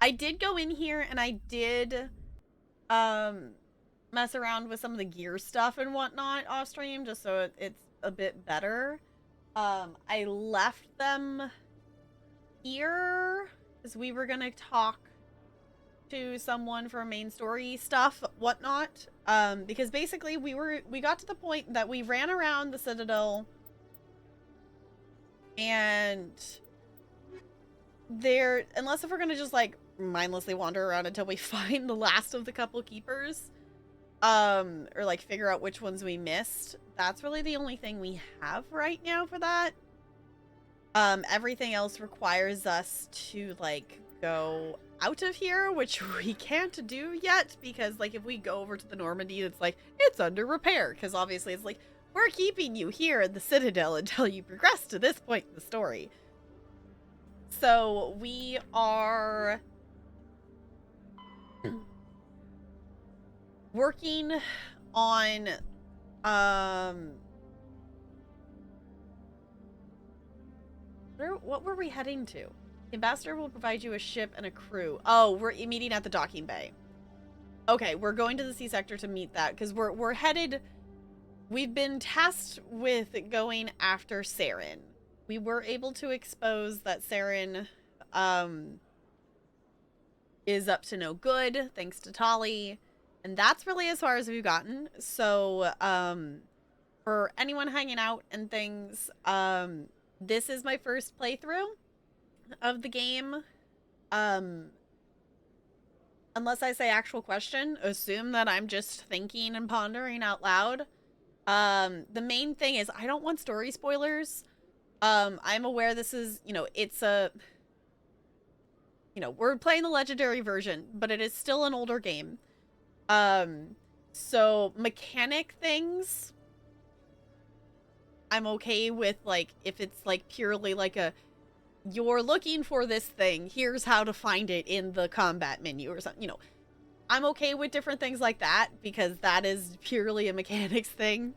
I did go in here and I did um mess around with some of the gear stuff and whatnot off stream just so it's a bit better. I left them here because we were gonna talk to someone for main story stuff, whatnot. Because basically we got to the point that we ran around the Citadel and there, unless if we're gonna just like mindlessly wander around until we find the last of the couple keepers, or like figure out which ones we missed, that's really the only thing we have right now for that. Everything else requires us to like go out of here, which we can't do yet because like if we go over to the Normandy, it's like it's under repair because obviously it's like we're keeping you here in the Citadel until you progress to this point in the story. So we are working on what were we heading to? The ambassador will provide you a ship and a crew. Oh, we're meeting at the docking bay. Okay, we're going to the sea sector to meet that because we're headed. We've been tasked with going after Saren. We were able to expose that Saren is up to no good thanks to Tali, and that's really as far as we've gotten. So for anyone hanging out and things, this is my first playthrough of the game. Unless I say actual question, assume that I'm just thinking and pondering out loud. The main thing is I don't want story spoilers. I'm aware this is, it's a, we're playing the legendary version, but it is still an older game. So mechanic things, I'm okay with, like, if it's like purely like a, you're looking for this thing, here's how to find it in the combat menu or something, I'm okay with different things like that because that is purely a mechanics thing.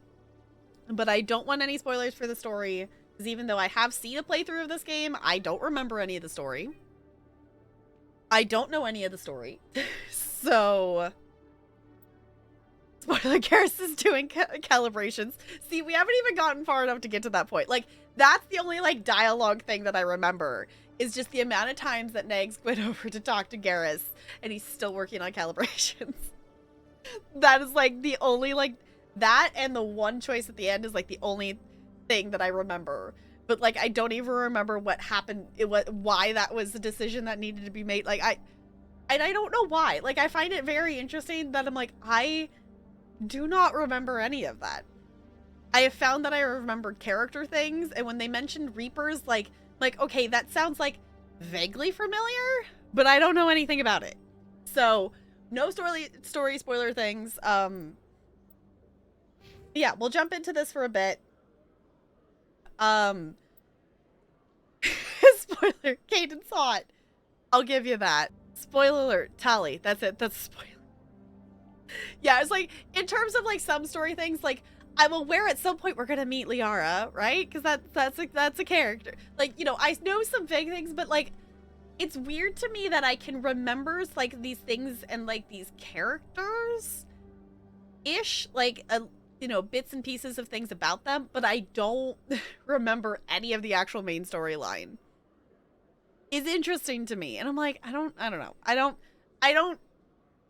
But I don't want any spoilers for the story because even though I have seen a playthrough of this game, I don't remember any of the story. I don't know any of the story. So spoiler, Garrus is doing calibrations. See, we haven't even gotten far enough to get to that point. Like, that's the only, like, dialogue thing that I remember is just the amount of times that Nags went over to talk to Garrus, and he's still working on calibrations. That is, like, the only, like, that and the one choice at the end is, like, the only thing that I remember. But, like, I don't even remember what happened, why that was a decision that needed to be made. Like, I don't know why. Like, I find it very interesting that I'm like, I do not remember any of that. I have found that I remembered character things, and when they mentioned Reapers, like, okay, that sounds, like, vaguely familiar, but I don't know anything about it. So, no story spoiler things. Yeah, we'll jump into this for a bit. Spoiler, Caden's hot. I'll give you that. Spoiler alert, Tali. That's it. That's a spoiler. Yeah, it's like, in terms of, like, some story things, like, I'm aware at some point we're gonna meet Liara, right? Because that's a character. Like, I know some vague things, but, like, it's weird to me that I can remember, like, these things and, like, these characters-ish, like, bits and pieces of things about them, but I don't remember any of the actual main storyline. Is interesting to me, and I'm like, I don't know. I don't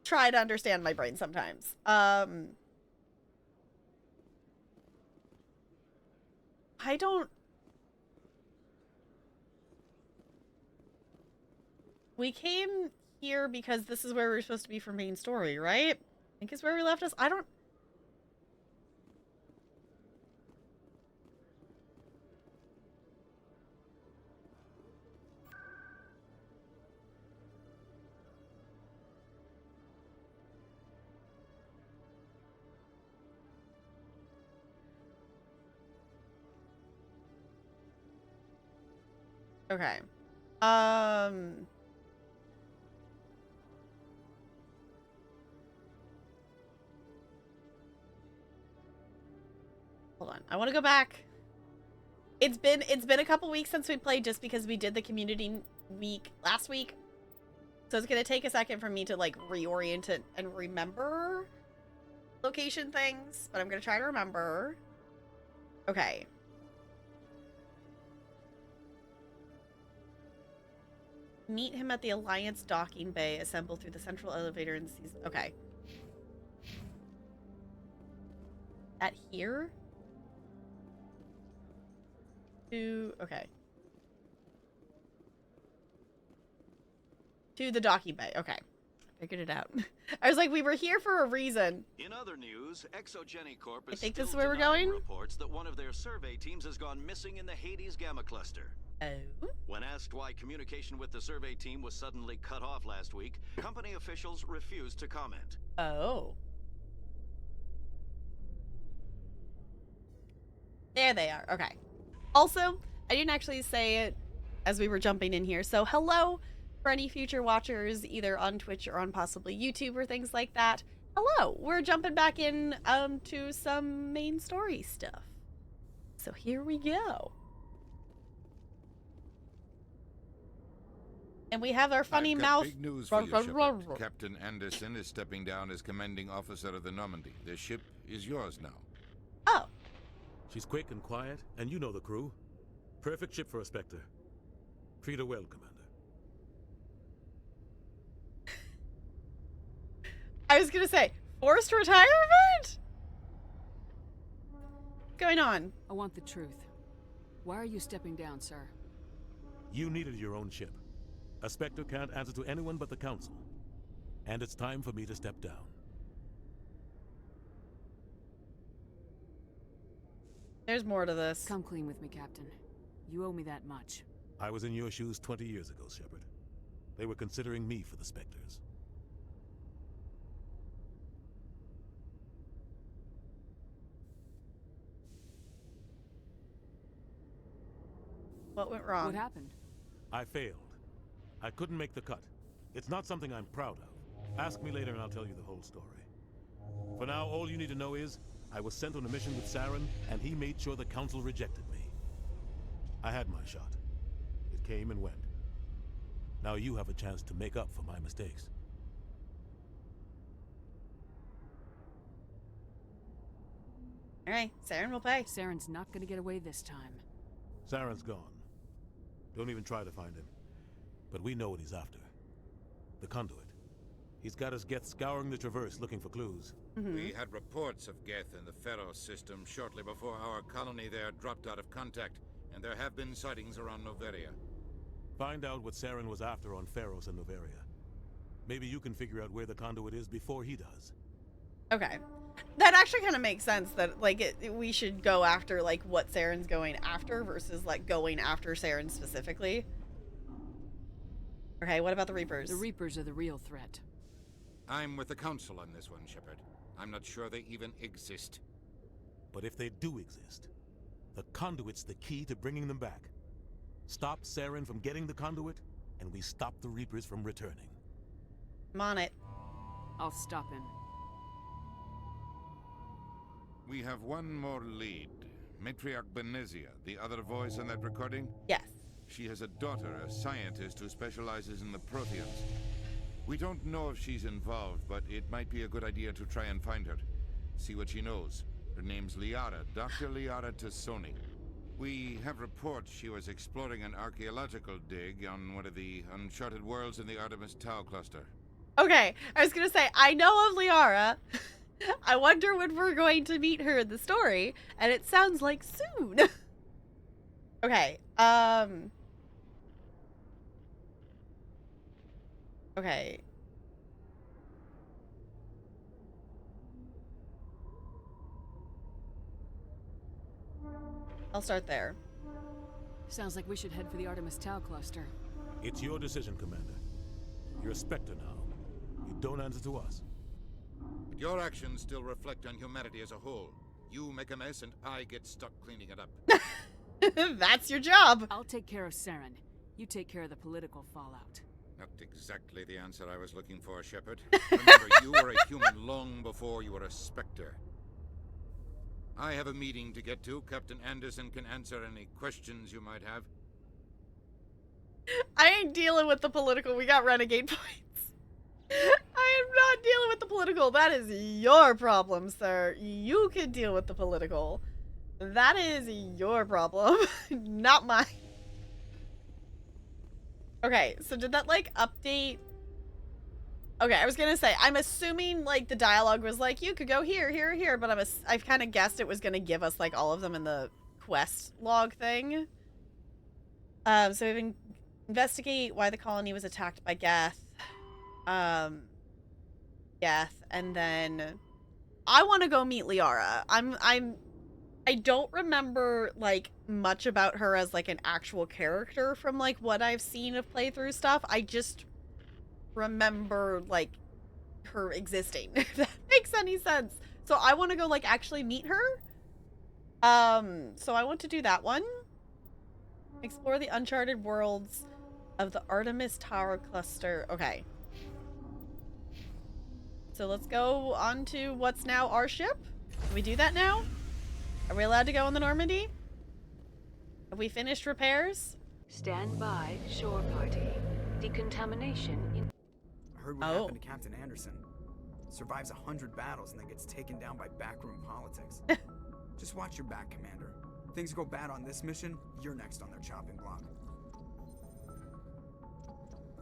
try to understand my brain sometimes. We came here because this is where we're supposed to be for main story, right? I think it's where we left us. I don't... Okay. Hold on. I want to go back It's been a couple weeks since we played, just because we did the community week last week. So it's gonna take a second for me to like reorient it and remember location things, but I'm gonna try to remember. Okay. Meet him at the Alliance docking bay. Assemble through the central elevator and season. Okay. At here? Okay. To the docking bay. Okay. Figured it out. I was like, we were here for a reason. In other news, Exogeny Corp is I think this is still where we're denying going. reports that one of their survey teams has gone missing in the Hades Gamma Cluster. Oh. When asked why communication with the survey team was suddenly cut off last week, company officials refused to comment. Oh. There they are. Okay. Also, I didn't actually say it as we were jumping in here. So hello for any future watchers, either on Twitch or on possibly YouTube or things like that. Hello. We're jumping back in to some main story stuff. So here we go. And we have our funny I've got mouth. big news for you, Shepard. Captain Anderson is stepping down as commanding officer of the Normandy. The ship is yours now. Oh. She's quick and quiet, and you know the crew. Perfect ship for a Spectre. Treat her well, Commander. I was gonna say, forced retirement? What's going on? I want the truth. Why are you stepping down, sir? You needed your own ship. A Spectre can't answer to anyone but the Council. And it's time for me to step down. There's more to this. Come clean with me, Captain. You owe me that much. I was in your shoes 20 years ago, Shepard. They were considering me for the Spectres. What went wrong? What happened? I failed. I couldn't make the cut. It's not something I'm proud of. Ask me later and I'll tell you the whole story. For now, all you need to know is, I was sent on a mission with Saren, and he made sure the Council rejected me. I had my shot. It came and went. Now you have a chance to make up for my mistakes. Alright, Saren will pay. Saren's not gonna get away this time. Saren's gone. Don't even try to find him. But we know what he's after. The conduit. He's got us Geth scouring the Traverse looking for clues. We had reports of Geth in the Pharos system shortly before our colony there dropped out of contact, and there have been sightings around Noveria. Find out what Saren was after on Pharos and Noveria. Maybe you can figure out where the conduit is before he does. Okay. That actually kind of makes sense that, like, we should go after, like, what Saren's going after versus, like, going after Saren specifically. Okay, what about the Reapers? The Reapers are the real threat. I'm with the Council on this one, Shepard. I'm not sure they even exist. But if they do exist, the conduit's the key to bringing them back. Stop Saren from getting the conduit, and we stop the Reapers from returning. I'm on it. I'll stop him. We have one more lead. Matriarch Benezia, the other voice on that recording? Yes. She has a daughter, a scientist who specializes in the Protheans. We don't know if she's involved, but it might be a good idea to try and find her. See what she knows. Her name's Liara, Dr. Liara Tassoni. We have reports she was exploring an archaeological dig on one of the uncharted worlds in the Artemis Tau cluster. Okay, I was gonna say, I know of Liara. I wonder when we're going to meet her in the story, and it sounds like soon. Okay, okay. I'll start there. Sounds like we should head for the Artemis Tau cluster. It's your decision, Commander. You're a Spectre now. You don't answer to us. But your actions still reflect on humanity as a whole. You make a mess and I get stuck cleaning it up. That's your job. I'll take care of Saren. You take care of the political fallout. Not exactly the answer I was looking for, Shepard. Remember, you were a human long before you were a Spectre. I have a meeting to get to. Captain Anderson can answer any questions you might have. I ain't dealing with the political. We got renegade points. I am not dealing with the political. That is your problem, sir. You can deal with the political. That is your problem, not mine. Okay, so did that, like, update? Okay, I was gonna say, I'm assuming, like, the dialogue was like, you could go here, here, here, but I've kind of guessed it was gonna give us, like, all of them in the quest log thing. So we've investigate why the colony was attacked by Geth. Geth, and then I want to go meet Liara. I don't remember, like, much about her as, like, an actual character from, like, what I've seen of playthrough stuff. I just remember, like, her existing, if that makes any sense. So I want to go, like, actually meet her. So I want to do that one. Explore the uncharted worlds of the Artemis Tower cluster. Okay. So let's go on to what's now our ship. Can we do that now? Are we allowed to go on the Normandy? Have we finished repairs? Stand by, shore party. Decontamination in... I heard what happened to Captain Anderson. Survives 100 battles and then gets taken down by backroom politics. Just watch your back, Commander. Things go bad on this mission, you're next on their chopping block.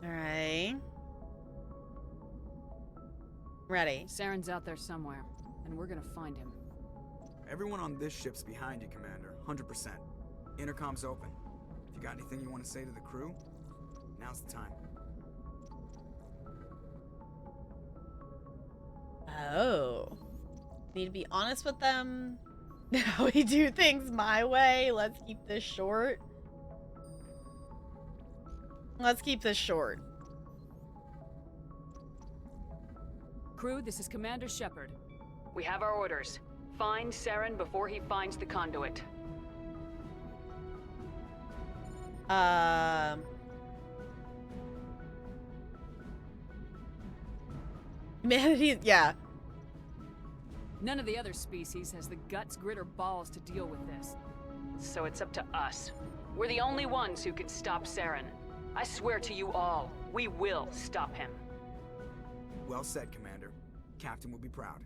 Alright. Ready. Saren's out there somewhere, and we're gonna find him. Everyone on this ship's behind you, Commander. 100%. Intercom's open. If you got anything you want to say to the crew, now's the time. Oh. Need to be honest with them. Now we do things my way. Let's keep this short. Let's keep this short. Crew, this is Commander Shepard. We have our orders. Find Saren before he finds the conduit. Humanity, yeah. None of the other species has the guts, grit, or balls to deal with this. So it's up to us. We're the only ones who can stop Saren. I swear to you all, we will stop him. Well said, Commander. Captain will be proud.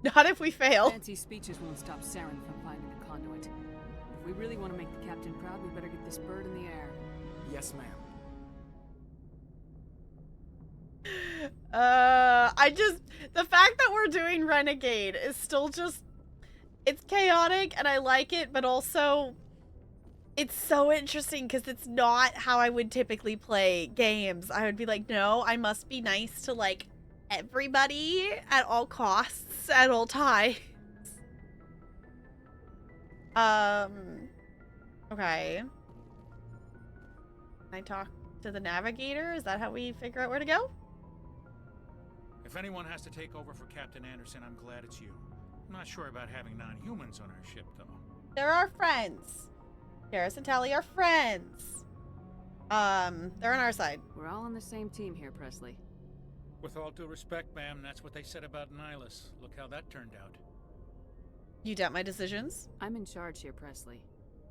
Not if we fail. Fancy speeches won't stop Saren from finding the conduit. If we really want to make the captain proud, we better get this bird in the air. Yes, ma'am. The fact that we're doing Renegade is still just, it's chaotic and I like it, but also it's so interesting because it's not how I would typically play games. I would be like, no, I must be nice to, like, everybody at all costs, at all times. Okay. Can I talk to the navigator? Is that how we figure out where to go? If anyone has to take over for Captain Anderson, I'm glad it's you. I'm not sure about having non-humans on our ship, though. They're our friends. Garrus and Tally are friends. They're on our side. We're all on the same team here, Presley. With all due respect, ma'am, that's what they said about Nihilus. Look how that turned out. You doubt my decisions? I'm in charge here, Presley.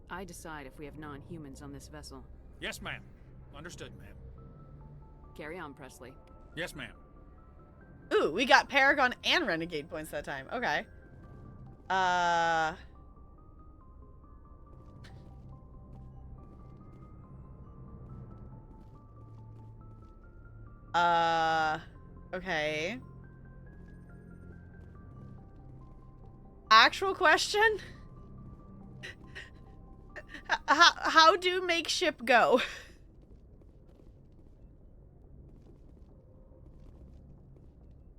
I decide if we have non-humans on this vessel. Yes, ma'am. Understood, ma'am. Carry on, Presley. Yes, ma'am. Ooh, we got Paragon and Renegade points that time. Okay. Okay. Actual question? How do make ship go?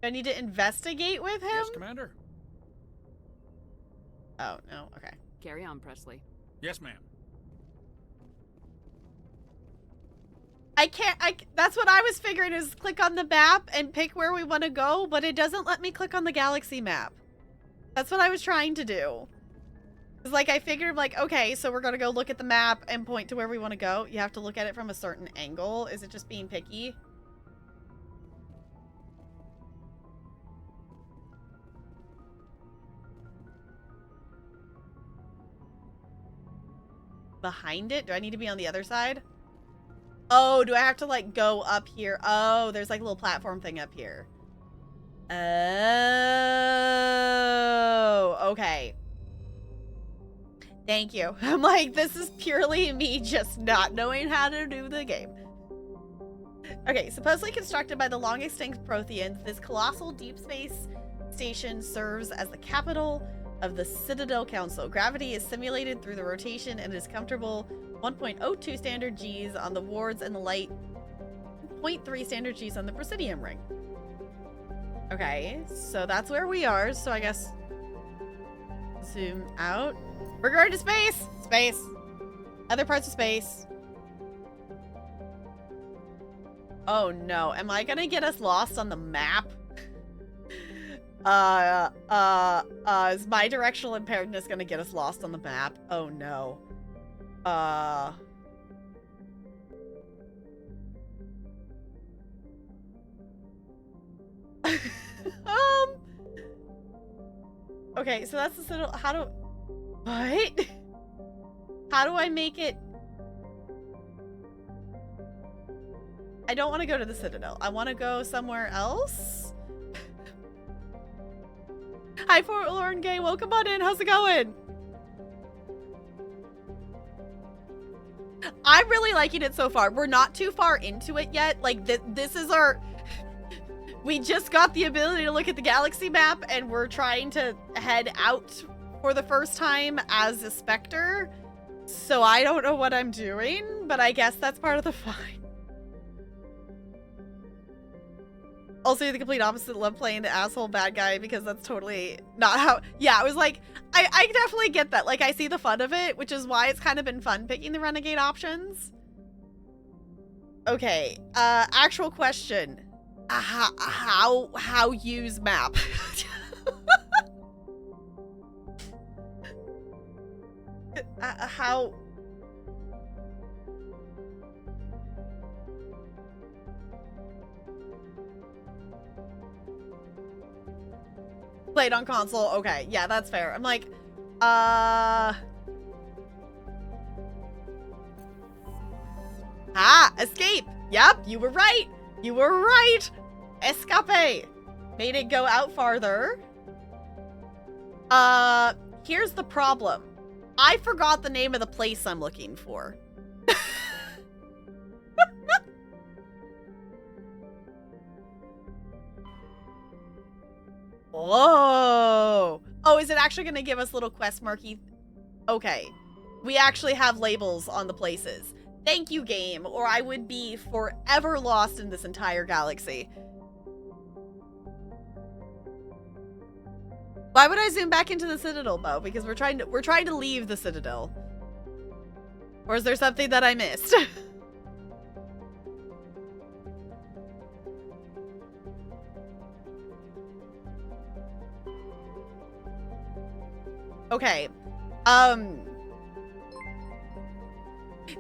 Do I need to investigate with him? Yes, Commander. Oh, no. Okay. Carry on, Presley. Yes, ma'am. I can't, that's what I was figuring is click on the map and pick where we want to go, but it doesn't let me click on the galaxy map. That's what I was trying to do. It's like, I figured, like, okay, so we're going to go look at the map and point to where we want to go. You have to look at it from a certain angle. Is it just being picky? behind it? Do I need to be on the other side? Oh, do I have to like go up here? Oh, there's like a little platform thing up here. Oh, okay. Thank you. I'm like, this is purely me just not knowing how to do the game. Okay, supposedly constructed by the long extinct Protheans, this colossal deep space station serves as the capital of the Citadel Council. Gravity is simulated through the rotation and is comfortable 1.02 standard Gs on the wards and the light 0.3 standard Gs on the Presidium ring. Okay, so that's where we are. So I guess zoom out. We're going to space! Space. Other parts of space. Oh no, am I gonna get us lost on the map? Is my directional impairedness gonna get us lost on the map? Oh no. Okay, so that's the Citadel. How do... What? How do I make it... I don't want to go to the Citadel. I want to go somewhere else. Hi, Forlorn Gay. Welcome on in. How's it going? I'm really liking it so far. We're not too far into it yet. Like, this is our... We just got the ability to look at the galaxy map, and we're trying to head out for the first time as a Spectre. So I don't know what I'm doing, but I guess that's part of the fun. Also, the complete opposite, love playing the asshole bad guy, because that's totally not how... Yeah, I was like, I definitely get that. Like, I see the fun of it, which is why it's kind of been fun picking the renegade options. Okay, actual question. How use map? How... Played on console. Okay, yeah, that's fair. I'm like, escape. Yep, you were right. You were right. Escape. Made it go out farther. Here's the problem. I forgot the name of the place I'm looking for. Whoa. Oh, is it actually going to give us little quest marky? Okay. We actually have labels on the places. Thank you, game, or I would be forever lost in this entire galaxy. Why would I zoom back into the Citadel, Bo? Because we're trying to leave the Citadel. Or is there something that I missed? Okay.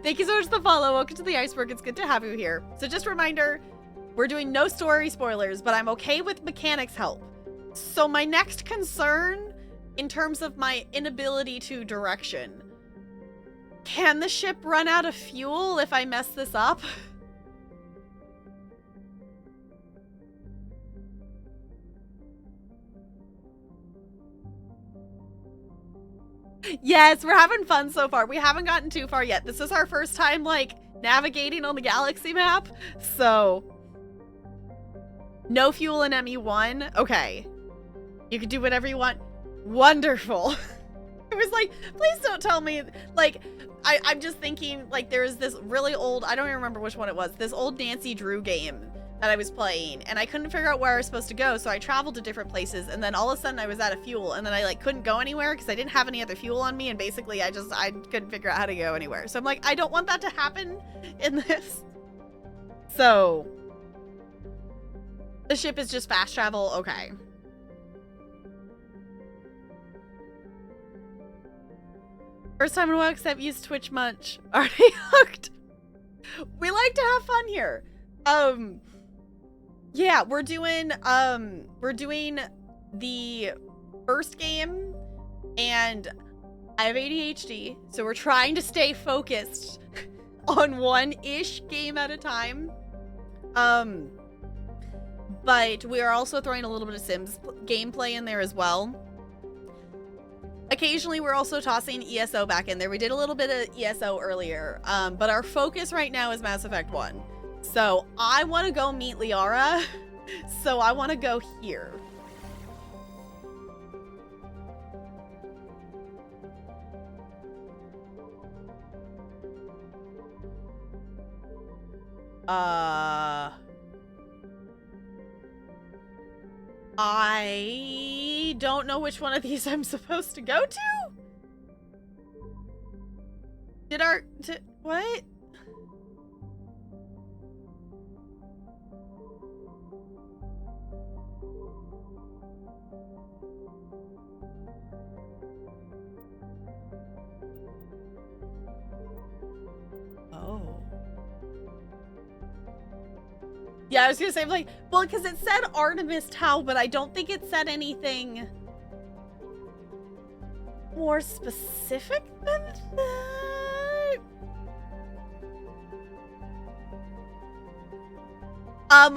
Thank you so much for the follow. Welcome to the Iceberg. It's good to have you here. So just a reminder, we're doing no story spoilers, but I'm okay with mechanics help. So my next concern, in terms of my inability to direction, can the ship run out of fuel if I mess this up? Yes, we're having fun so far. We haven't gotten too far yet. This is our first time, like, navigating on the galaxy map. So, no fuel in ME1. Okay. You can do whatever you want. Wonderful. It was like, please don't tell me. Like, I'm just thinking, like, there's this really old, I don't even remember which one it was, this old Nancy Drew game that I was playing, and I couldn't figure out where I was supposed to go, so I traveled to different places, and then all of a sudden I was out of fuel, and then I like couldn't go anywhere because I didn't have any other fuel on me, and basically I couldn't figure out how to go anywhere. So I'm like, I don't want that to happen in this. So the ship is just fast travel. Okay. First time in a while, except use Twitch much. Already hooked. We like to have fun here. Yeah, we're doing the first game, and I have ADHD, so we're trying to stay focused on one-ish game at a time. But we are also throwing a little bit of Sims gameplay in there as well. Occasionally, we're also tossing ESO back in there. We did a little bit of ESO earlier, but our focus right now is Mass Effect 1. So I want to go meet Liara, so I want to go here. I don't know which one of these I'm supposed to go to. What? Oh. Yeah, I was gonna say, like, well, because it said Artemis Tau, but I don't think it said anything more specific than that.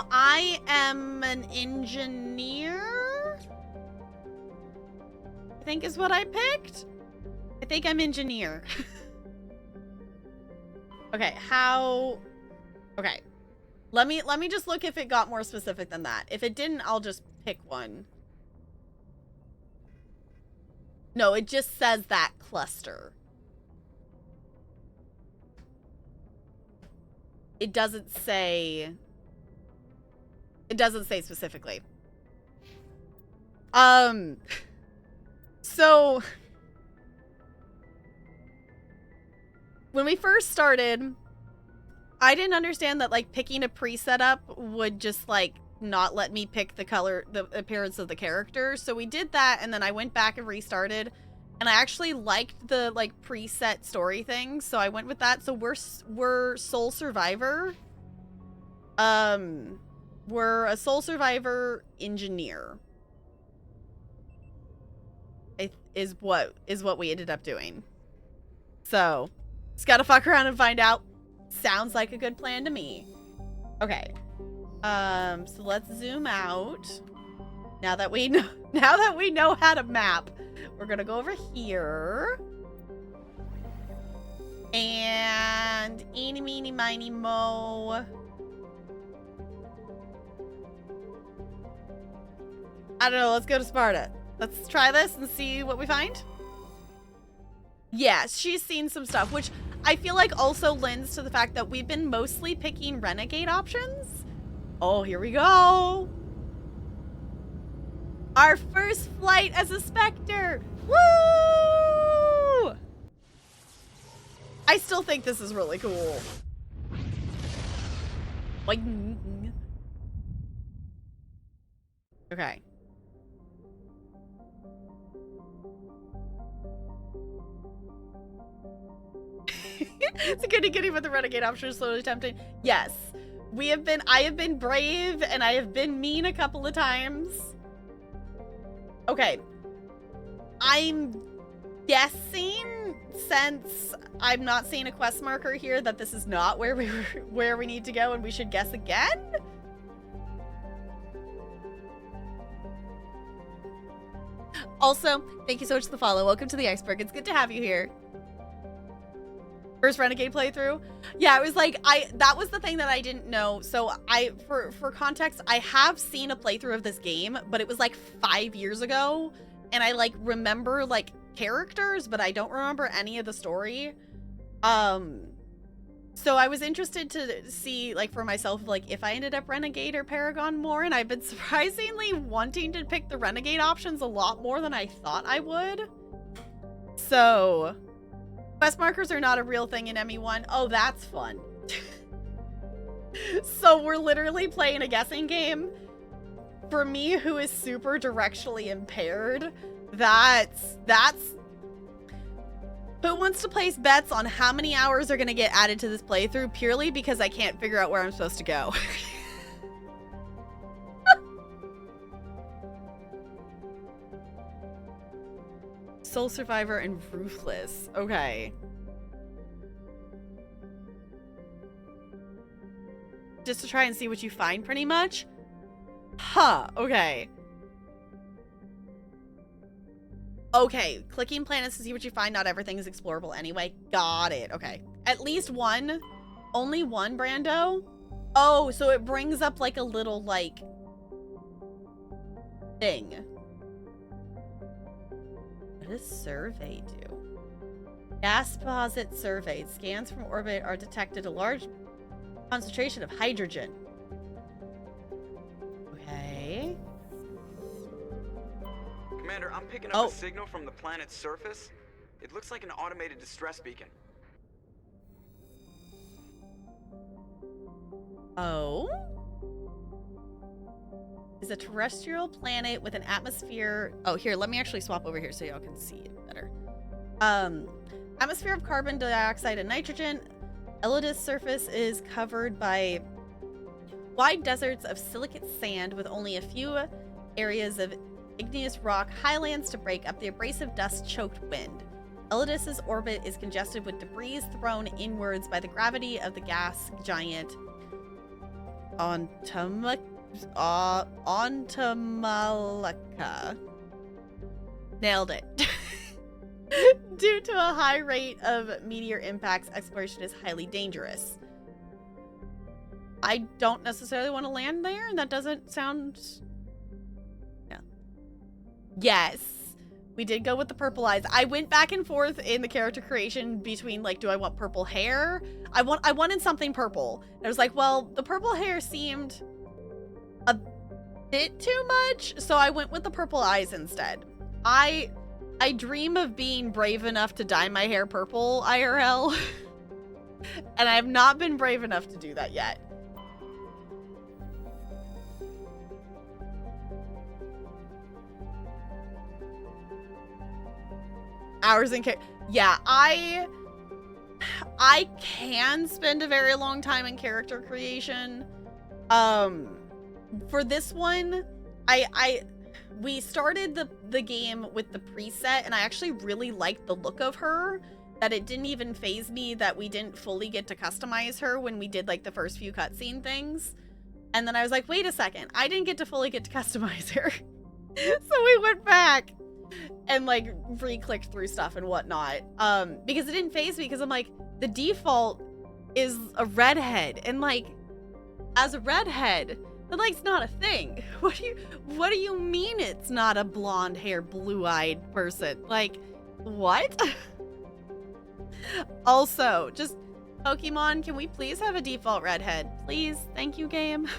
I am an engineer, I think is what I picked. I think I'm engineer. Okay, how... Okay. Let me just look if it got more specific than that. If it didn't, I'll just pick one. No, it just says that cluster. It doesn't say specifically. So when we first started, I didn't understand that, like, picking a preset up would just, like, not let me pick the color, the appearance of the character. So we did that, and then I went back and restarted, and I actually liked the, like, preset story thing, so I went with that. So we're Soul Survivor. We're a Soul Survivor engineer. Is what we ended up doing. So, just gotta fuck around and find out. Sounds like a good plan to me. Okay. So let's zoom out. Now that we know how to map, we're gonna go over here. And eeny, meeny, miny, mo. I don't know, let's go to Sparta. Let's try this and see what we find. Yeah, she's seen some stuff, which I feel like also lends to the fact that we've been mostly picking renegade options. Oh, here we go. Our first flight as a Spectre. Woo! I still think this is really cool. Like, okay. It's a goody goody, but the renegade option is slowly tempting. Yes, I have been brave and I have been mean a couple of times. Okay, I'm guessing, since I'm not seeing a quest marker here, that this is not where we need to go, and we should guess again. Also, thank you so much for the follow. Welcome to the iceberg. It's good to have you here. First renegade playthrough. Yeah, it was like, that was the thing that I didn't know. So for context, I have seen a playthrough of this game, but it was like 5 years ago, and I like remember like characters, but I don't remember any of the story. So I was interested to see, like, for myself, like, if I ended up Renegade or Paragon more, and I've been surprisingly wanting to pick the Renegade options a lot more than I thought I would. So, quest markers are not a real thing in ME1. Oh, that's fun. So we're literally playing a guessing game. For me, who is super directionally impaired, that's... Who wants to place bets on how many hours are going to get added to this playthrough purely because I can't figure out where I'm supposed to go? sole survivor and ruthless. Okay. Just to try and see what you find, pretty much? Huh, okay. Okay, clicking planets to see what you find. Not everything is explorable anyway. Got it, okay. At least one? Only one, Brando? Oh, so it brings up like a little, like, thing. What does survey do? Gas deposit surveyed. Scans from orbit are detected a large concentration of hydrogen. Okay. Commander, I'm picking up a signal from the planet's surface. It looks like an automated distress beacon. Oh? Is a terrestrial planet with an atmosphere. Oh, here, let me actually swap over here so y'all can see it better. Atmosphere of carbon dioxide and nitrogen. Elidus surface is covered by wide deserts of silicate sand with only a few areas of igneous rock, highlands to break up the abrasive dust-choked wind. Elidus's orbit is congested with debris thrown inwards by the gravity of the gas giant Ontamalaka. Nailed it. Due to a high rate of meteor impacts, exploration is highly dangerous. I don't necessarily want to land there, and that doesn't sound... Yeah. Yes. We did go with the purple eyes. I went back and forth in the character creation between, like, do I want purple hair? I wanted something purple. And I was like, well, the purple hair seemed a bit too much, so I went with the purple eyes instead. I dream of being brave enough to dye my hair purple IRL, and I have not been brave enough to do that yet. Hours in yeah, I can spend a very long time in character creation. For this one, we started the game with the preset, and I actually really liked the look of her, that it didn't even faze me that we didn't fully get to customize her when we did like the first few cutscene things. And then I was like, wait a second, I didn't get to fully customize her. So we went back and like re-clicked through stuff and whatnot, because it didn't faze me, because I'm like, the default is a redhead, and like, as a redhead, the like's not a thing. What do you mean it's not a blonde hair, blue-eyed person? Like, what? Also, just Pokemon, can we please have a default redhead? Please, thank you, game.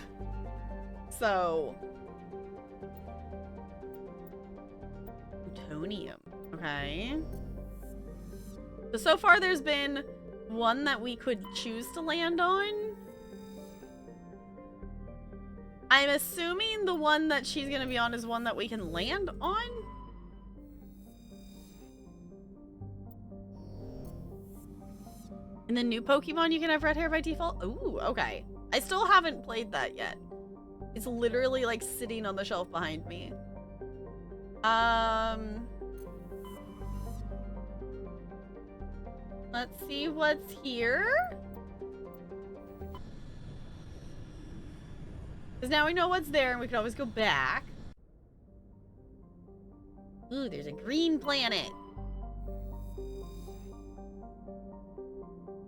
So plutonium. Okay. So far there's been one that we could choose to land on. I'm assuming the one that she's gonna be on is one that we can land on. In the new Pokemon, you can have red hair by default? Ooh, okay. I still haven't played that yet. It's literally like sitting on the shelf behind me. Let's see what's here. Because now we know what's there and we can always go back. Ooh, there's a green planet.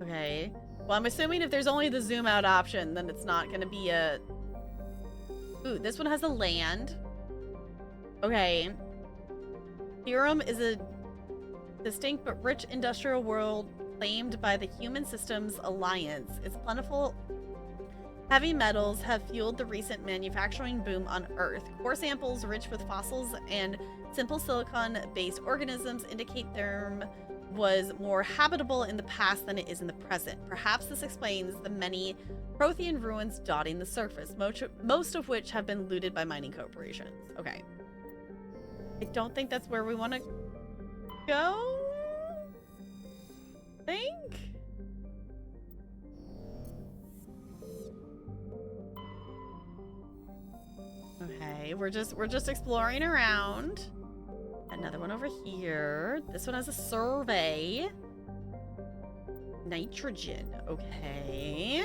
Okay. Well, I'm assuming if there's only the zoom out option, then it's not going to be a... Ooh, this one has a land. Okay. Therum is a distinct but rich industrial world claimed by the Human Systems Alliance. Its plentiful heavy metals have fueled the recent manufacturing boom on Earth. Core samples rich with fossils and simple silicon-based organisms indicate Therum was more habitable in the past than it is in the present. Perhaps this explains the many Prothean ruins dotting the surface, most of which have been looted by mining corporations. Okay. I don't think that's where we want to go. Think? Okay, we're just exploring around. Another one over here. This one has a survey. Nitrogen. Okay.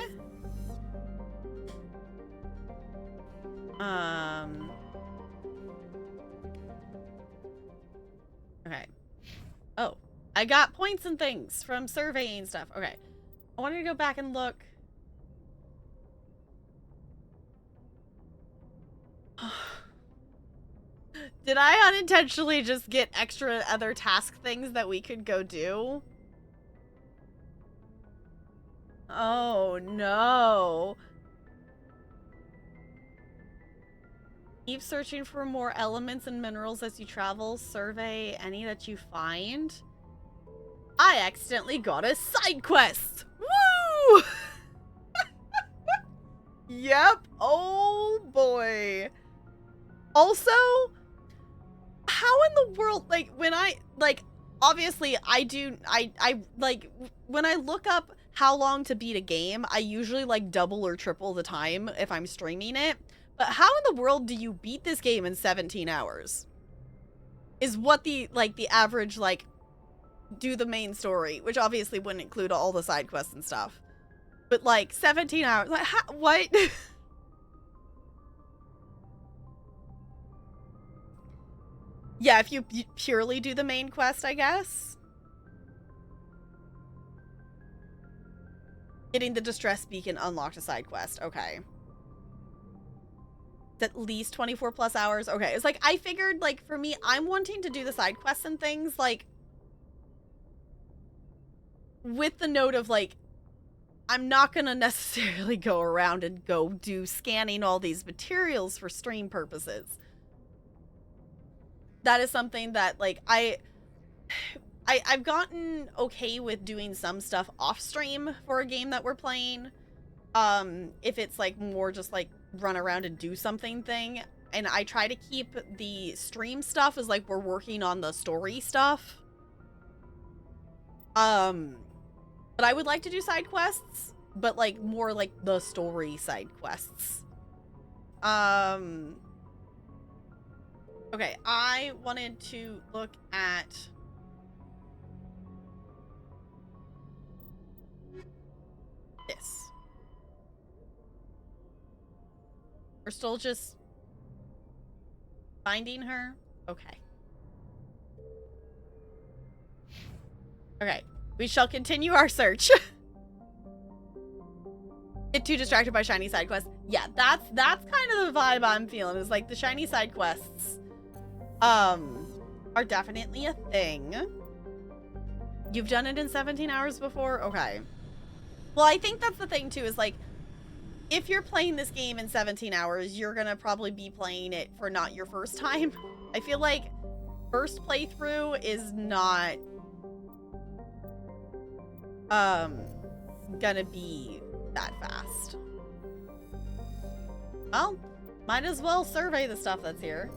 Okay. Oh, I got points and things from surveying stuff. Okay. I wanted to go back and look. Did I unintentionally just get extra other task things that we could go do? Oh, no. Keep searching for more elements and minerals as you travel. Survey any that you find. I accidentally got a side quest. Woo! Yep. Oh, boy. Also, how in the world, like, when I, like, obviously, I like, when I look up how long to beat a game, I usually, like, double or triple the time if I'm streaming it. But how in the world do you beat this game in 17 hours? Is what the, like, the average, like, do the main story, which obviously wouldn't include all the side quests and stuff. But, like, 17 hours, like, what? Yeah, if you purely do the main quest, I guess. Getting the distress beacon unlocked a side quest. Okay. It's at least 24 plus hours. Okay, it's like, I figured, like, for me, I'm wanting to do the side quests and things, like, with the note of, like, I'm not gonna necessarily go around and go do scanning all these materials for stream purposes. That is something that, like, I've gotten okay with doing some stuff off stream for a game that we're playing. If it's, like, more just, like, run around and do something thing. And I try to keep the stream stuff as, like, we're working on the story stuff. But I would like to do side quests, but, like, more like the story side quests. Okay, I wanted to look at this. We're still just finding her? Okay. Okay, we shall continue our search. Get too distracted by shiny side quests. Yeah, that's kind of the vibe I'm feeling, is like the shiny side quests are definitely a thing. You've done it in 17 hours before? Okay. Well, I think that's the thing too, is like, if you're playing this game in 17 hours, you're gonna probably be playing it for not your first time. I feel like first playthrough is not gonna be that fast. Well, might as well survey the stuff that's here.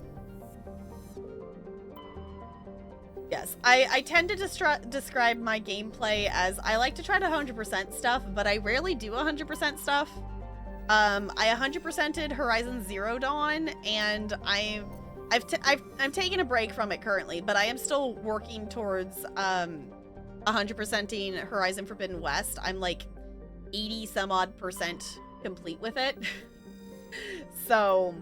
Yes, I tend to describe my gameplay as I like to try to 100% stuff, but I rarely do 100% stuff. I 100%ed Horizon Zero Dawn, and I'm taking a break from it currently, but I am still working towards 100%ing Horizon Forbidden West. I'm like 80 some odd % complete with it. So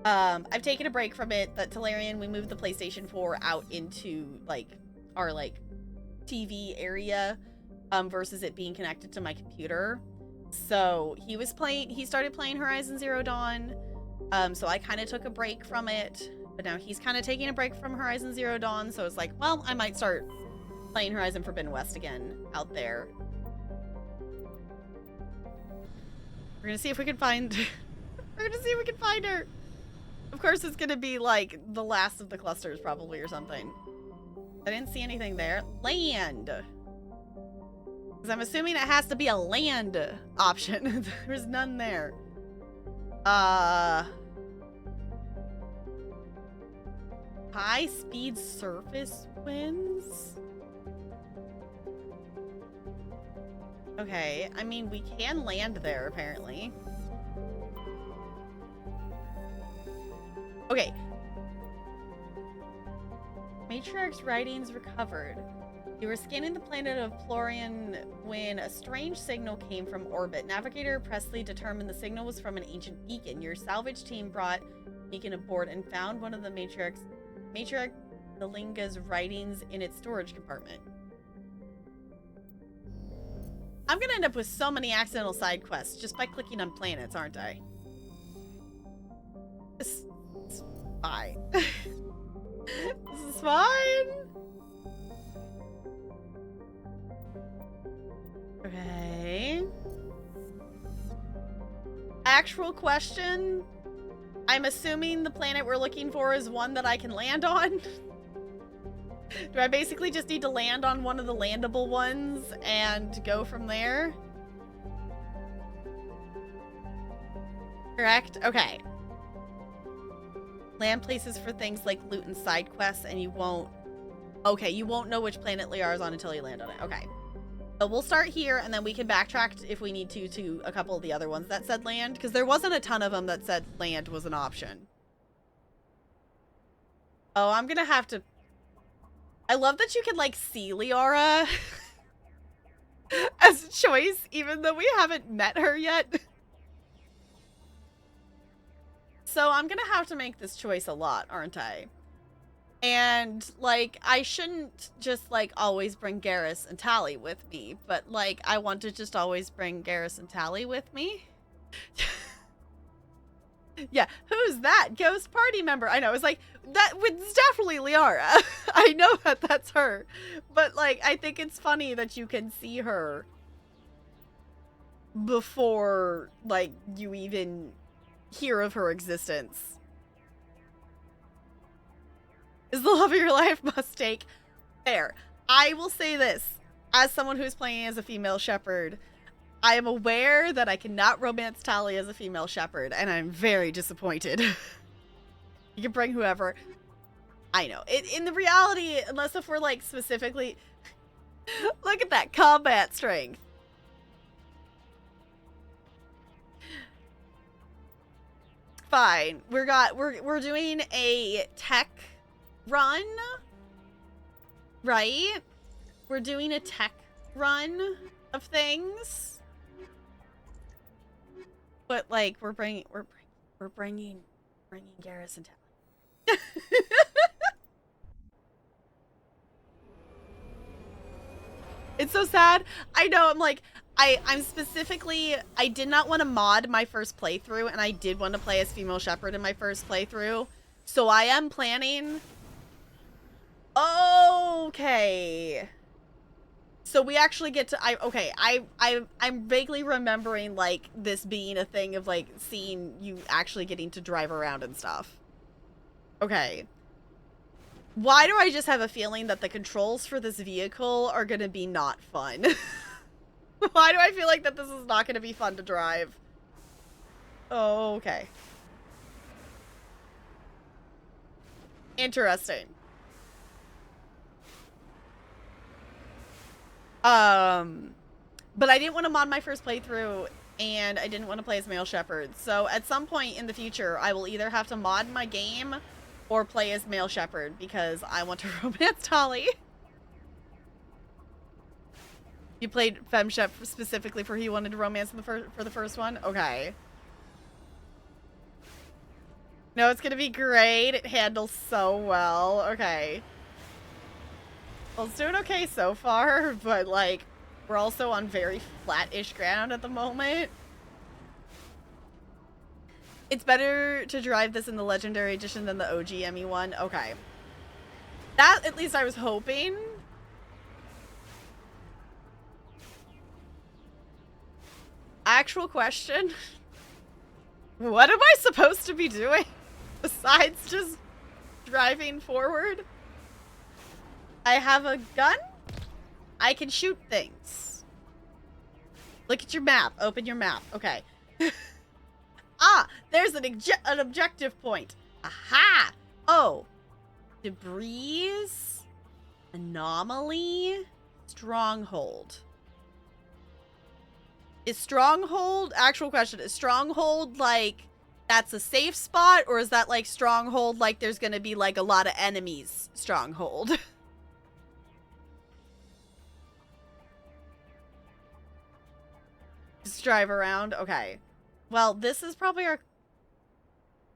I've taken a break from it. That Talarian, we moved the PlayStation 4 out into like our like TV area versus it being connected to my computer. So he started playing Horizon Zero Dawn. So I kind of took a break from it, but now he's kind of taking a break from Horizon Zero Dawn. So it's like, well, I might start playing Horizon Forbidden West again out there. We're gonna see if we can find we're gonna see if we can find her. Of course it's gonna be like the last of the clusters probably or something. I didn't see anything there. Land. Because I'm assuming it has to be a land option. There's none there. High speed surface winds? Okay, I mean, we can land there, apparently. Okay. Matriarch's writings recovered. You were scanning the planet of Florian when a strange signal came from orbit. Navigator Presley determined the signal was from an ancient beacon. Your salvage team brought beacon aboard and found one of the Matriarch Nalinga's writings in its storage compartment. I'm gonna end up with so many accidental side quests just by clicking on planets, aren't I? It's fine. This is fine. Okay. Actual question. I'm assuming the planet we're looking for is one that I can land on. Do I basically just need to land on one of the landable ones and go from there? Correct? Okay. Land places for things like loot and side quests, and you won't... Okay, you won't know which planet Liara's on until you land on it. Okay. So we'll start here, and then we can backtrack if we need to a couple of the other ones that said land, because there wasn't a ton of them that said land was an option. Oh, I'm gonna have to... I love that you can, like, see Liara as a choice, even though we haven't met her yet. So I'm gonna have to make this choice a lot, aren't I? And, like, I shouldn't just, like, always bring Garrus and Tally with me, but, like, I want to just always bring Garrus and Tally with me. Yeah, who's that ghost party member? I know, it's like, it's definitely Liara. I know that that's her. But, like, I think it's funny that you can see her before, like, you even hear of her existence. Is the love of your life must take. Fair. I will say this, as someone who's playing as a female shepherd, I am aware that I cannot romance Tally as a female shepherd, and I'm very disappointed. You can bring whoever. I know. In the reality, unless if we're, like, specifically... Look at that combat strength. Fine. We're doing a tech run, right? We're doing a tech run of things. But, like, we're bringing Garrus and Tally. It's so sad. I know, I'm like, I'm specifically, I did not want to mod my first playthrough, and I did want to play as female shepherd in my first playthrough. So I am planning. Okay. So we actually get to, I'm vaguely remembering, like, this being a thing of, like, seeing you actually getting to drive around and stuff. Okay. Why do I just have a feeling that the controls for this vehicle are gonna be not fun? Why do I feel like that this is not gonna be fun to drive? Oh, okay. Interesting. But I didn't want to mod my first playthrough, and I didn't want to play as male shepherd. So at some point in the future, I will either have to mod my game or play as male shepherd because I want to romance Tally. You played Femme Shep specifically for who you wanted to romance in for the first one? Okay. No, it's gonna be great. It handles so well. Okay. Well, it's doing okay so far, but, like, we're also on very flat-ish ground at the moment. It's better to drive this in the Legendary Edition than the OG ME1. Okay. That, at least I was hoping. Actual question. What am I supposed to be doing besides just driving forward? I have a gun. I can shoot things. Look at your map. Open your map. Okay. Ah, there's an objective point. Aha! Oh. Debris. Anomaly. Stronghold. Is Stronghold... Actual question. Is Stronghold, like, that's a safe spot, or is that like stronghold, like there's gonna be like a lot of enemies stronghold? Just drive around? Okay. Well, this is probably our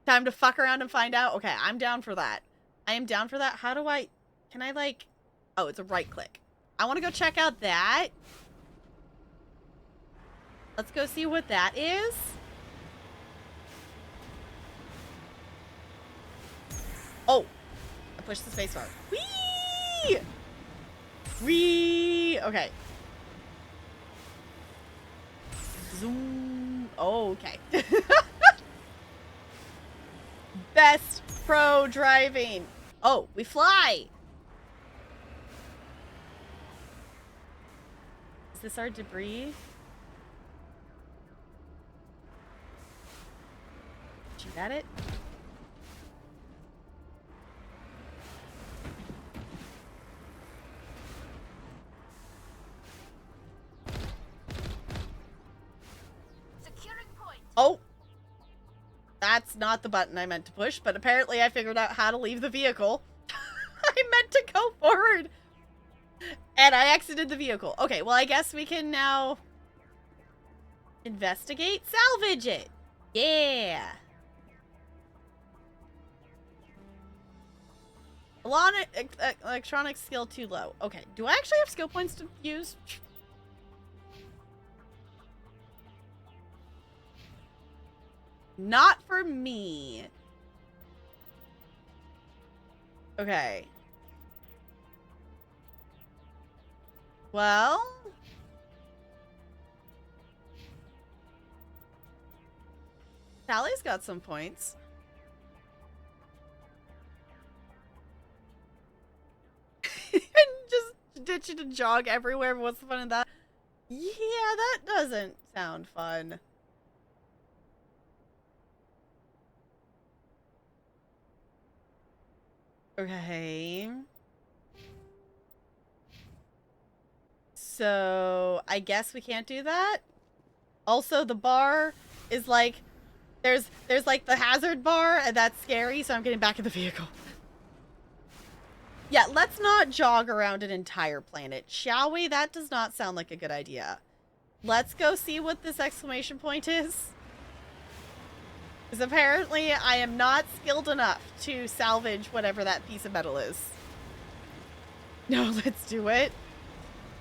time to fuck around and find out. Okay, I'm down for that. I am down for that. How do I... Can I, like... Oh, it's a right click. I want to go check out that. Let's go see what that is. Oh! I pushed the space bar. Whee! Whee! Okay. Zoom. Oh, okay. Best pro driving. Oh, we fly. Is this our debris? Shoot at it. Oh! That's not the button I meant to push, but apparently I figured out how to leave the vehicle. I meant to go forward. And I exited the vehicle. Okay, well, I guess we can now investigate, salvage it. Yeah. Electronic skill too low. Okay, do I actually have skill points to use? Not for me. Okay. Well. Sally's got some points. And just ditch it and jog everywhere. What's the fun in that? Yeah, that doesn't sound fun. Okay. So, I guess we can't do that. Also, the bar is like, there's like the hazard bar, and that's scary, so I'm getting back in the vehicle. Yeah, let's not jog around an entire planet, shall we? That does not sound like a good idea. Let's go see what this exclamation point is. Because apparently I am not skilled enough to salvage whatever that piece of metal is. No, let's do it.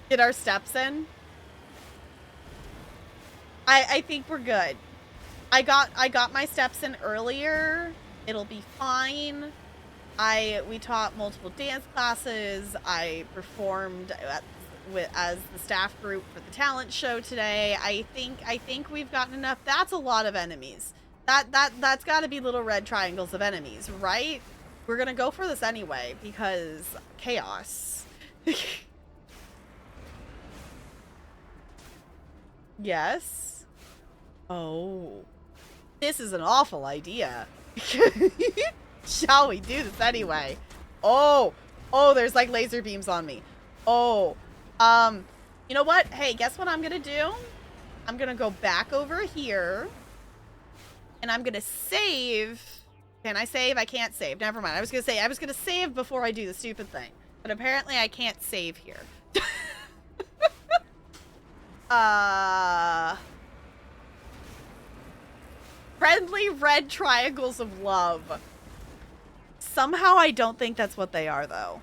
Get our steps in. I think we're good. I got my steps in earlier. It'll be fine. We taught multiple dance classes. I performed as the staff group for the talent show today. I think we've gotten enough. That's a lot of enemies. That's got to be little red triangles of enemies, right? We're gonna go for this anyway because chaos. Yes. Oh, this is an awful idea. Shall we do this anyway? Oh, there's like laser beams on me. Oh, you know what? Hey, guess what I'm gonna do? I'm gonna go back over here. And I'm gonna save. Can I save? I can't save. Never mind. I was gonna save before I do the stupid thing. But apparently I can't save here. Friendly red triangles of love. Somehow I don't think that's what they are, though.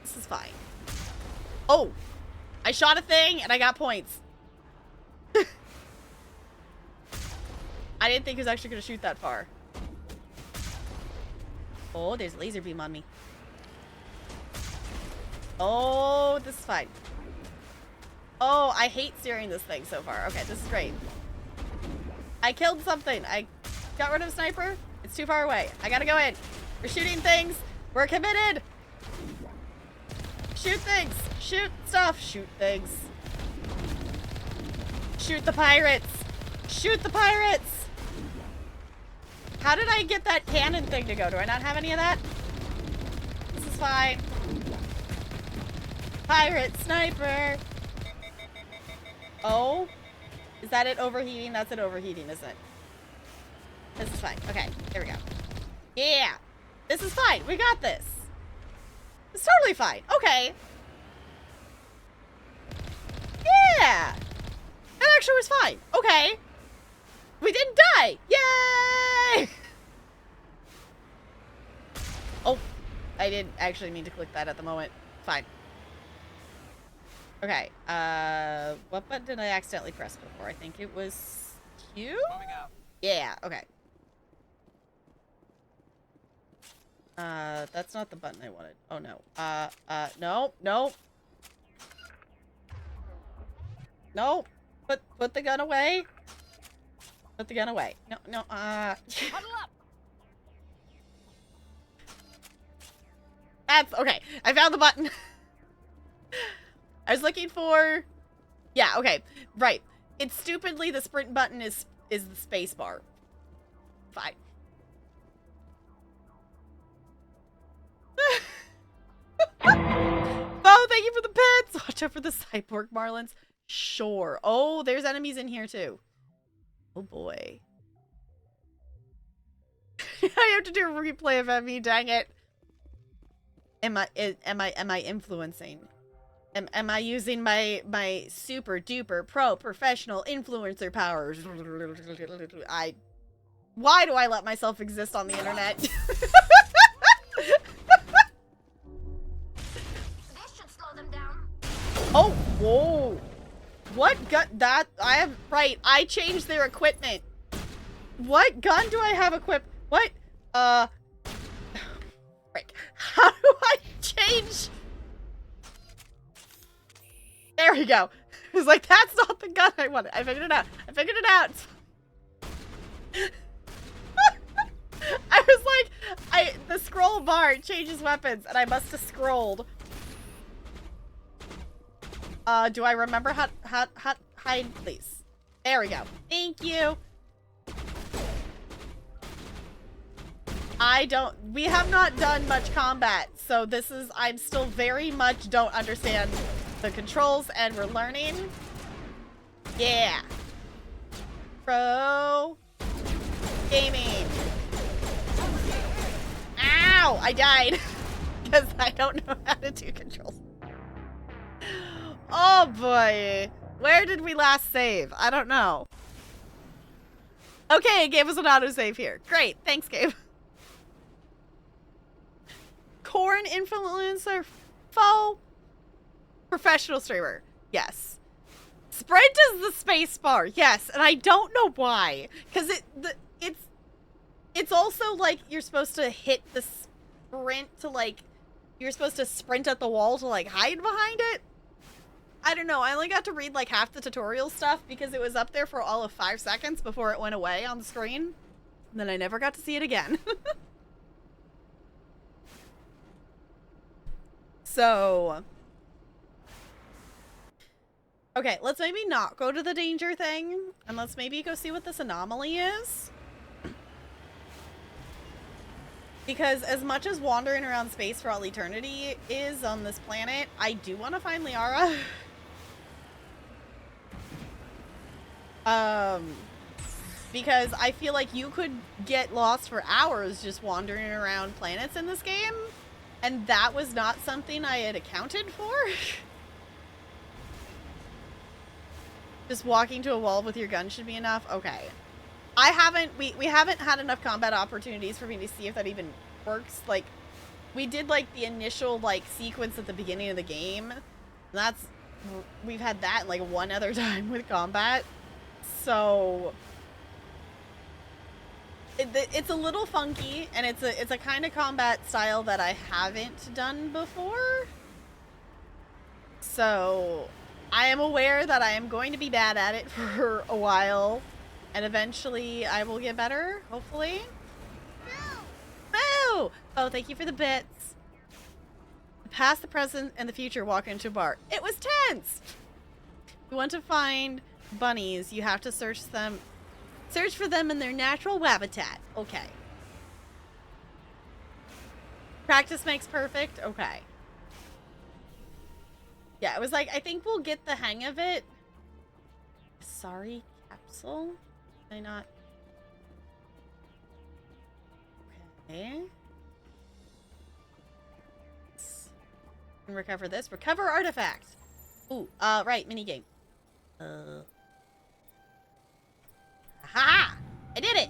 This is fine. Oh! I shot a thing and I got points. I didn't think he was actually going to shoot that far. Oh, there's a laser beam on me. Oh, this is fine. Oh, I hate steering this thing so far. Okay, this is great. I killed something. I got rid of a sniper. It's too far away. I gotta go in. We're shooting things. We're committed. Shoot things. Shoot stuff. Shoot things. Shoot the pirates. Shoot the pirates. How did I get that cannon thing to go? Do I not have any of that? This is fine. Pirate sniper. Oh. Is that it overheating? That's it overheating, isn't it? This is fine. Okay, there we go. Yeah! This is fine. We got this. It's totally fine. Okay. Yeah! That actually was fine. Okay. We didn't die! Yay! Oh, I didn't actually mean to click that at the moment. Fine. Okay, what button did I accidentally press before? I think it was Q? Moving out. Yeah, okay. That's not the button I wanted. Oh, no. No, no. No. Put the gun away. Put the gun away. No, no, Huddle up! That's, okay. I found the button. I was looking for... Yeah, okay. Right. It's stupidly the sprint button is the space bar. Fine. Oh, thank you for the pets. Watch out for the cyborg marlins. Sure. Oh, there's enemies in here too. Oh boy. I have to do a replay of ME, dang it. Am I influencing? Am I using my super duper pro professional influencer powers? Why do I let myself exist on the internet? This should slow them down. Oh, whoa. What gun? That, I have, right, I changed their equipment. What gun do I have equipped? What? Right. How do I change? There we go. I was like, that's not the gun I wanted. I figured it out. I figured it out. I was like, the scroll bar changes weapons, and I must have scrolled. Do I remember how hide, please? There we go. Thank you. We have not done much combat, so this is, I'm still very much don't understand the controls, and we're learning. Yeah. Pro gaming. Ow! I died because I don't know how to do controls. Oh boy. Where did we last save? I don't know. Okay, it gave us an autosave here. Great. Thanks, Gabe. Corn influencer faux professional streamer. Yes. Sprint is the space bar. Yes, and I don't know why. Because it's also like you're supposed to hit the sprint to like, you're supposed to sprint at the wall to like hide behind it. I don't know. I only got to read like half the tutorial stuff because it was up there for all of 5 seconds before it went away on the screen. And then I never got to see it again. So, okay, let's maybe not go to the danger thing, and let's maybe go see what this anomaly is. Because as much as wandering around space for all eternity is on this planet, I do want to find Liara. Because I feel like you could get lost for hours just wandering around planets in this game. And that was not something I had accounted for. Just walking to a wall with your gun should be enough? Okay. We haven't had enough combat opportunities for me to see if that even works. Like, we did, like, the initial, like, sequence at the beginning of the game. And we've had that, like, one other time with combat. So... It's a little funky, and it's a kind of combat style that I haven't done before. So, I am aware that I am going to be bad at it for a while, and eventually I will get better, hopefully. Boo! Oh, thank you for the bits. The past, the present, and the future walk into a bar. It was tense! If you want to find bunnies, you have to search for them in their natural habitat. Okay. Practice makes perfect. Okay. Yeah, it was like, I think we'll get the hang of it Sorry, capsule? Can I not? Okay. Recover this. Recover artifact. Ooh, right, minigame. Aha! I did it!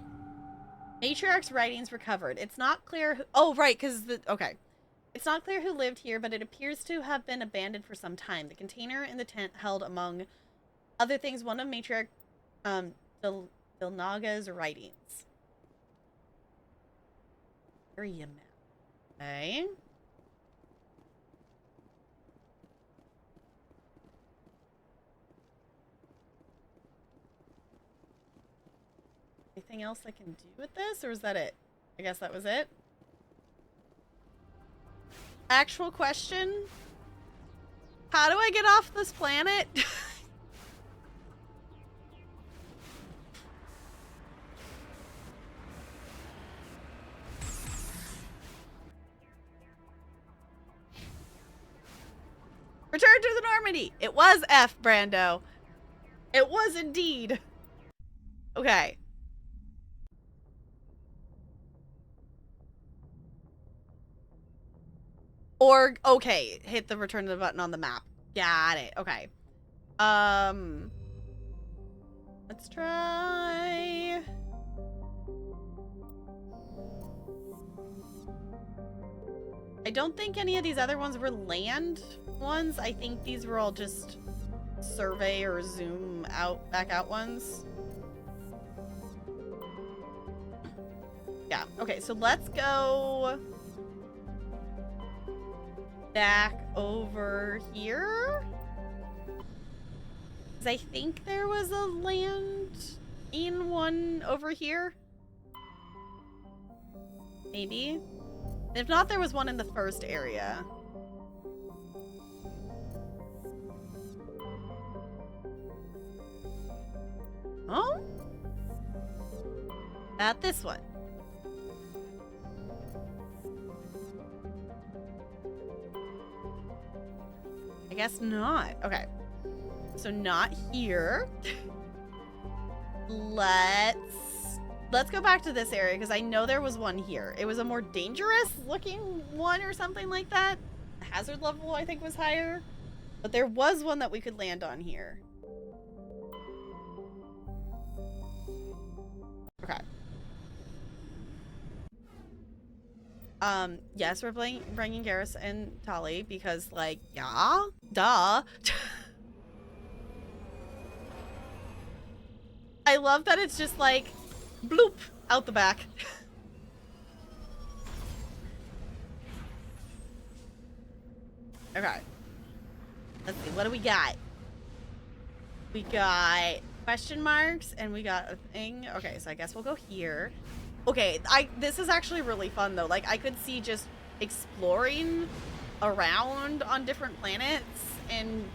Matriarch's writings recovered. It's not clear who— oh, right, because okay. It's not clear who lived here, but it appears to have been abandoned for some time. The container in the tent held, among other things, one of Matriarch, Dilnaga's writings. Hiya. Okay. Anything else I can do with this, or is that it? I guess that was it. Actual question. How do I get off this planet? Return to the Normandy. It was F, Brando. It was indeed. Okay. Or, okay, hit the return to the button on the map. Got it. Okay. Let's try. I don't think any of these other ones were land ones. I think these were all just survey or zoom out, back out ones. Yeah. Okay, so let's go back over here. Because I think there was a land in one over here. Maybe. If not, there was one in the first area. Oh? At this one. I guess not. Okay. So not here. Let's go back to this area because I know there was one here. It was a more dangerous looking one or something like that. The hazard level I think was higher. But there was one that we could land on here. Okay. Yes, we're bringing Garrus and Tali because, like, yeah, duh. I love that it's just like, bloop, out the back. Okay. Let's see, what do we got? We got question marks, and we got a thing. Okay, so I guess we'll go here. Okay, this is actually really fun, though. Like, I could see just exploring around on different planets and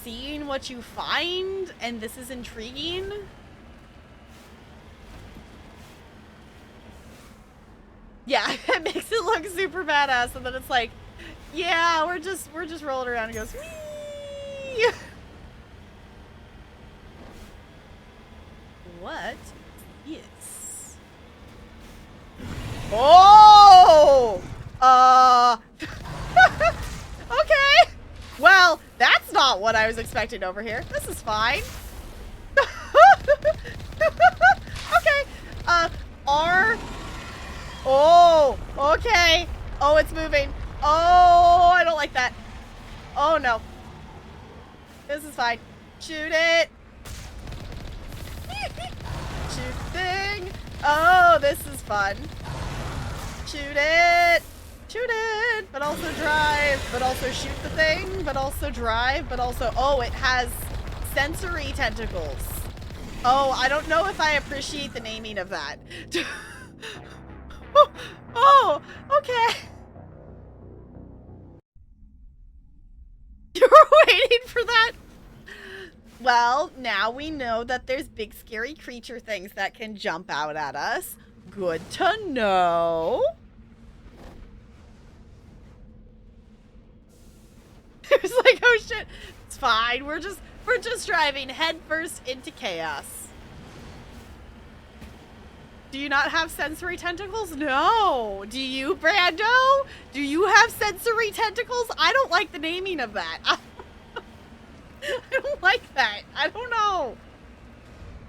seeing what you find, and this is intriguing. Yeah, it makes it look super badass, and then it's like, yeah, we're just rolling around and goes, whee! What is? Oh! Okay. Well, that's not what I was expecting over here. This is fine. Okay. R. Oh, okay. Oh, it's moving. Oh, I don't like that. Oh, no. This is fine. Shoot it. Shoot the thing. Oh, this is fun. Shoot it. Shoot it. But also drive. But also shoot the thing. But also drive. But also, oh, it has sensory tentacles. Oh, I don't know if I appreciate the naming of that. Oh, okay. You were waiting for that? Well, now we know that there's big scary creature things that can jump out at us. Good to know. It was like, oh shit. It's fine. We're We're just driving headfirst into chaos. Do you not have sensory tentacles? No. Do you, Brando? Do you have sensory tentacles? I don't like the naming of that. I don't like that. I don't know.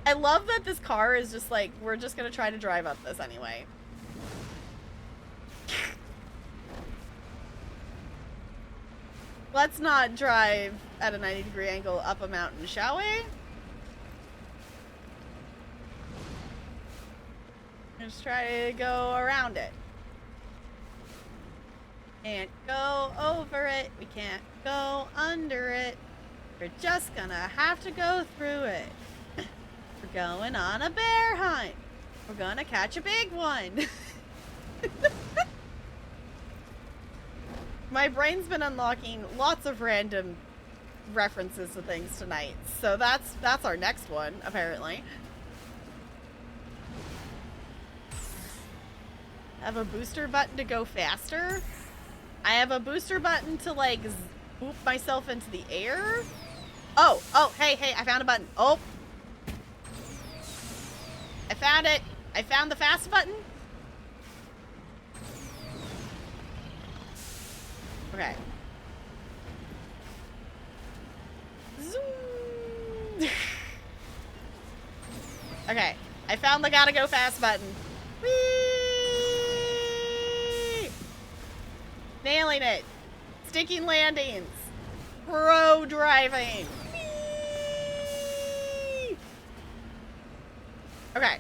I love that this car is just like, we're just going to try to drive up this anyway. Let's not drive at a 90-degree angle up a mountain, shall we? Let's try to go around it. Can't go over it. We can't go under it. We're just gonna have to go through it. We're going on a bear hunt. We're gonna catch a big one. My brain's been unlocking lots of random references to things tonight. So that's our next one, apparently. I have a booster button to go faster. I have a booster button to, like, whoop myself into the air. Oh, hey, I found a button. Oh. I found it. I found the fast button. Okay. Zoom. Okay. I found the gotta go fast button. Whee! Nailing it. Sticking landings. Pro driving. Whee! Okay.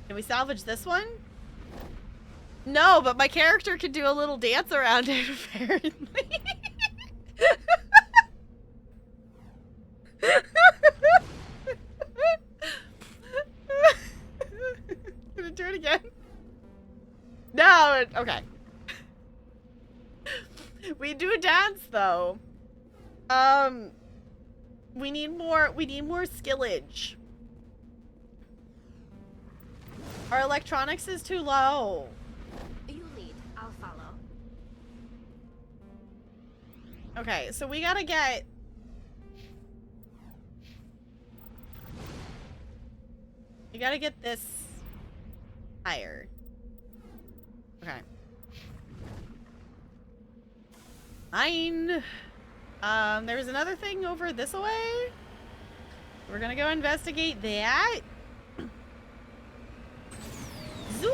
Can we salvage this one? No, but my character could do a little dance around it, apparently. Gonna do it again? No, okay. We do dance though. We need more skillage. Our electronics is too low. You lead, I'll follow. Okay, so we gotta get... We gotta get this higher. Okay. Fine. There's another thing over this way. We're gonna go investigate that. Zoom!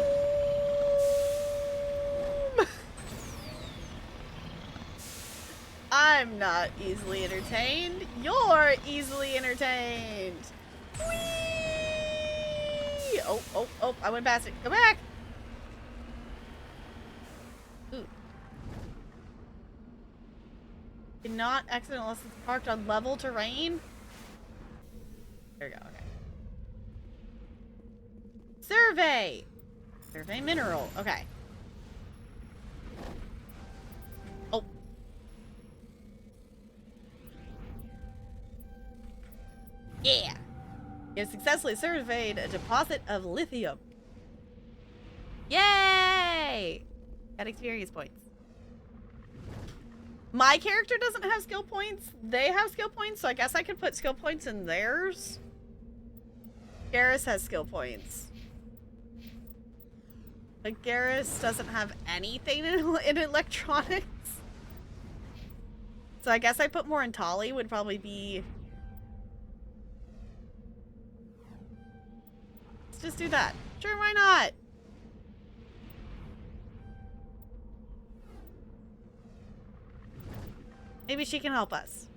I'm not easily entertained. You're easily entertained. Whee! Oh, I went past it. Go back! Ooh. Cannot exit unless it's parked on level terrain. There we go, okay. Survey! Survey mineral, okay. Oh. Yeah! You have successfully surveyed a deposit of lithium. Yay! Got experience points. My character doesn't have skill points. They have skill points, so I guess I could put skill points in theirs. Garrus has skill points. But Garrus doesn't have anything in electronics. So I guess I put more in Tali would probably be... Let's just do that. Sure, why not? Maybe she can help us.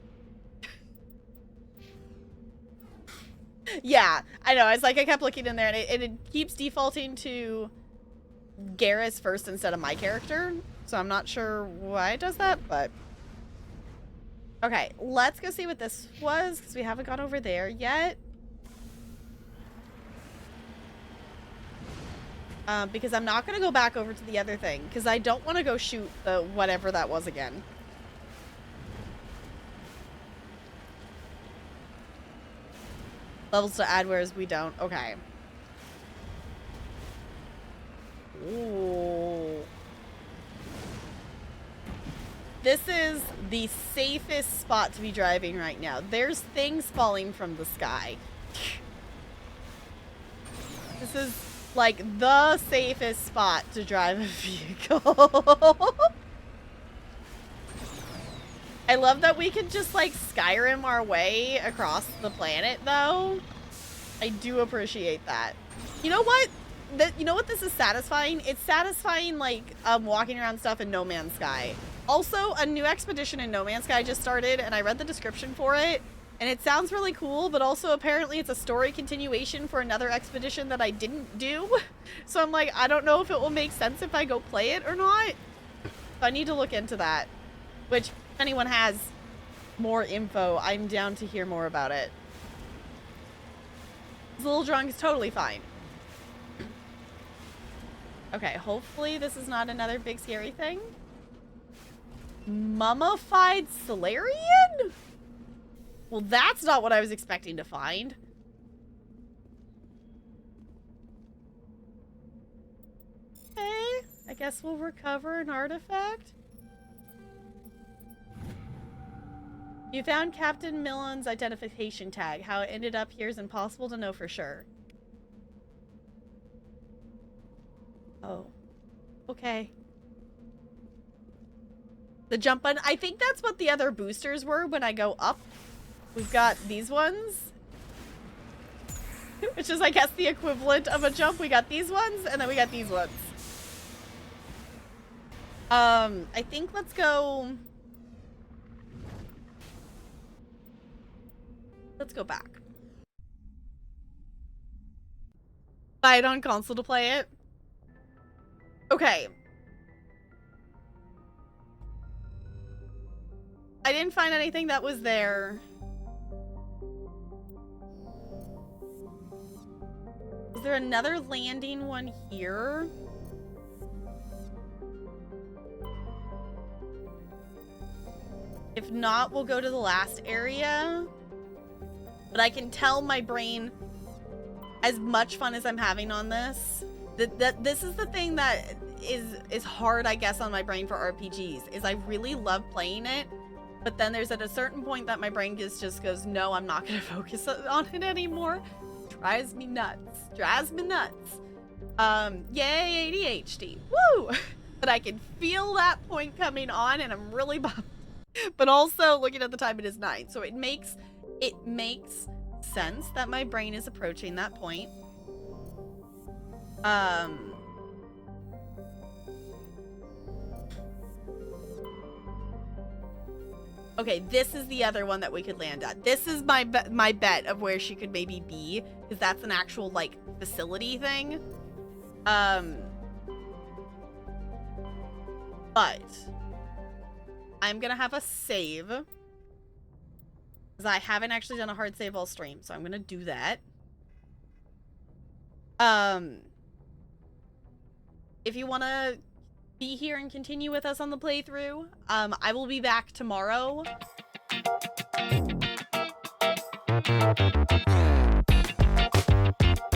Yeah, I know. It's like I kept looking in there and it keeps defaulting to Garrus first instead of my character. So I'm not sure why it does that, but... Okay, let's go see what this was because we haven't gone over there yet. Because I'm not going to go back over to the other thing because I don't want to go shoot the whatever that was again. Levels to add, whereas we don't. Okay. Ooh. this is the safest spot to be driving right now. There's things falling from the sky. This is like the safest spot to drive a vehicle. I love that we can just like Skyrim our way across the planet though. I do appreciate that. You know what? You know what this is satisfying? It's satisfying like walking around stuff in No Man's Sky. Also, a new expedition in No Man's Sky just started and I read the description for it and it sounds really cool, but also apparently it's a story continuation for another expedition that I didn't do. So I'm like, I don't know if it will make sense if I go play it or not. So I need to look into that. Which, if anyone has more info, I'm down to hear more about it. This little drunk is totally fine. Okay, hopefully this is not another big scary thing. Mummified Solarian? Well, that's not what I was expecting to find. Okay, I guess we'll recover an artifact. You found Captain Millen's identification tag. How it ended up here is impossible to know for sure. Oh. Okay. The jump button. I think that's what the other boosters were when I go up. We've got these ones. Which is, I guess, the equivalent of a jump. We got these ones, and then we got these ones. I think let's go... Let's go back. Buy it on console to play it. Okay. I didn't find anything that was there. Is there another landing one here? If not, we'll go to the last area. But I can tell my brain, as much fun as I'm having on this, that this is the thing that is hard, I guess, on my brain for RPGs, is I really love playing it, but then there's at a certain point that my brain just goes, no, I'm not going to focus on it anymore. Drives me nuts. Drives me nuts. Yay, ADHD. Woo! But I can feel that point coming on, and I'm really bummed. But also, looking at the time, it is 9, so it makes sense that my brain is approaching that point. Okay, this is the other one that we could land at. This is my bet of where she could maybe be, because that's an actual, like, facility thing. But I'm gonna have a save, because I haven't actually done a hard save all stream, so I'm gonna do that. If you want to be here and continue with us on the playthrough, I will be back tomorrow.